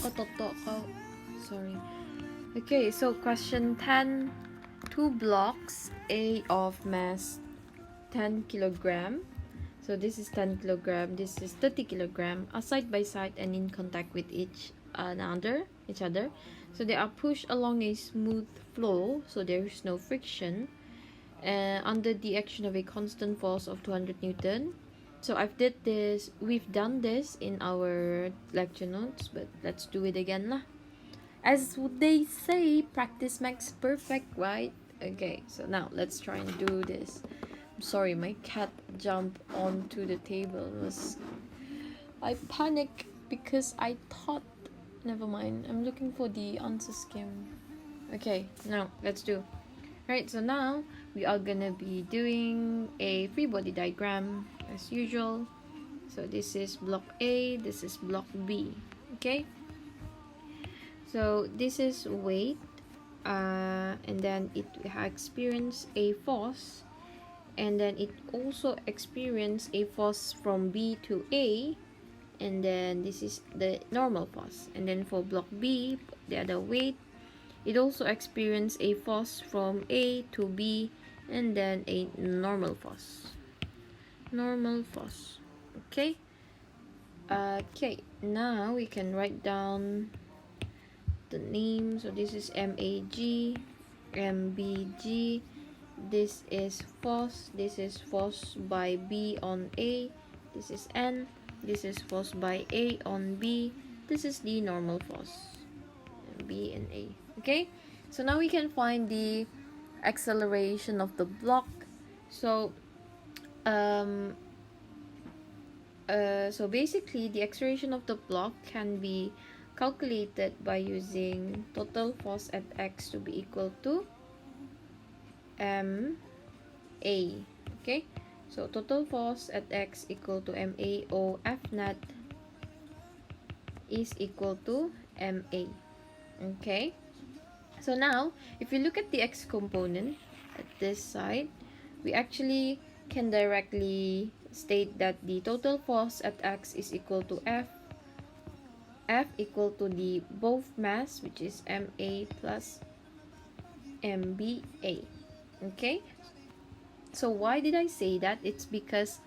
Oh, sorry. Okay, so question 10. Two blocks A of mass 10 kilogram. So this is 10 kilogram, this is 30 kilogram, are side by side and in contact with each other. So they are pushed along a smooth flow, so there is no friction, under the action of a constant force of 200 Newton. So we've done this in our lecture notes, but let's do it again lah. As they say, practice makes perfect, right? Okay, so now let's try and do this. I'm sorry, my cat jumped onto the table. I panicked because I thought, never mind, I'm looking for the answer scheme. Okay, now let's do. Right, so now we are gonna be doing a free body diagram as usual. So this is block A, this is block B. Okay, so this is weight, and then it experienced a force, and then it also experienced a force from B to A, and then this is the normal force. And then for block B, the other weight, it also experienced a force from A to B, and then a normal force. Okay. Okay, now we can write down the name. So this is MAG, MBG. This is force by B on A. This is N. This is force by A on B. This is the normal force, B and A. Okay, so now we can find the acceleration of the block. So so basically the acceleration of the block can be calculated by using total force at x to be equal to ma. Okay, so total force at x equal to ma, or F net is equal to ma. Okay, so now if you look at the x component at this side, we actually can directly state that the total force at x is equal to F equal to the both mass, which is ma plus mba. Okay, so why did I say that? It's because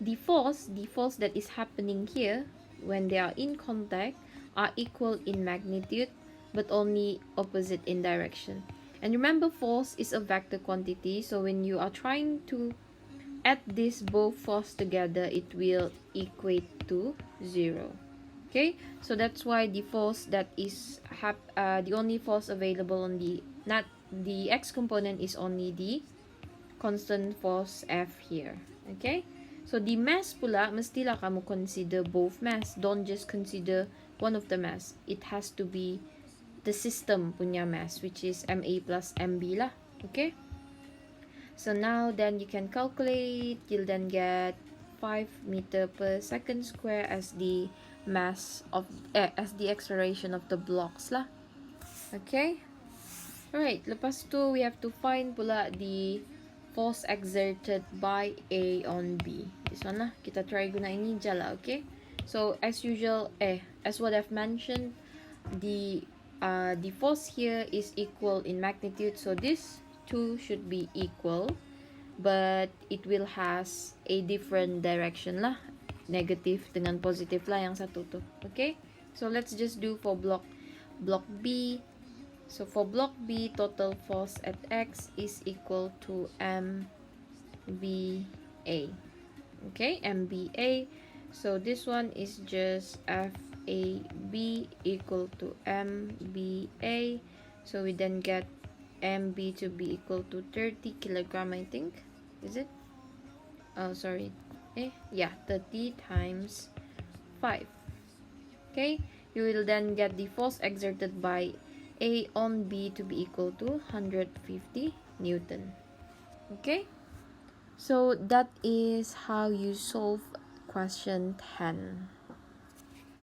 the force that is happening here when they are in contact are equal in magnitude but only opposite in direction. And remember, force is a vector quantity, so when you are trying to add these both force together, it will equate to 0. Okay, so that's why the force that is the only force available on the x component is only the constant force F here. Okay, so the mass pula, mestilah kamu consider both mass. Don't just consider one of the mass. It has to be the system punya mass, which is ma plus mb lah. Okay, so now then you can calculate. You'll then get 5 meter per second square as the mass of as the acceleration of the blocks lah. Okay, alright, lepas tu we have to find pula the force exerted by A on B. This one lah, kita try guna ini je lah. Okay, so as usual, as what I've mentioned, the force here is equal in magnitude, so this two should be equal, but it will has a different direction lah. Negative dengan positive lah yang satu tu. Okay, so let's just do for block B. So for block B, total force at x is equal to MBA. Okay, MBA. So this one is just FAB equal to MBA. So we then get MB to be equal to 30 kilogram, I think. Is it? Oh, sorry. Yeah, 30 times 5. Okay, you will then get the force exerted by A on B to be equal to 150 Newton. Okay, so that is how you solve question 10.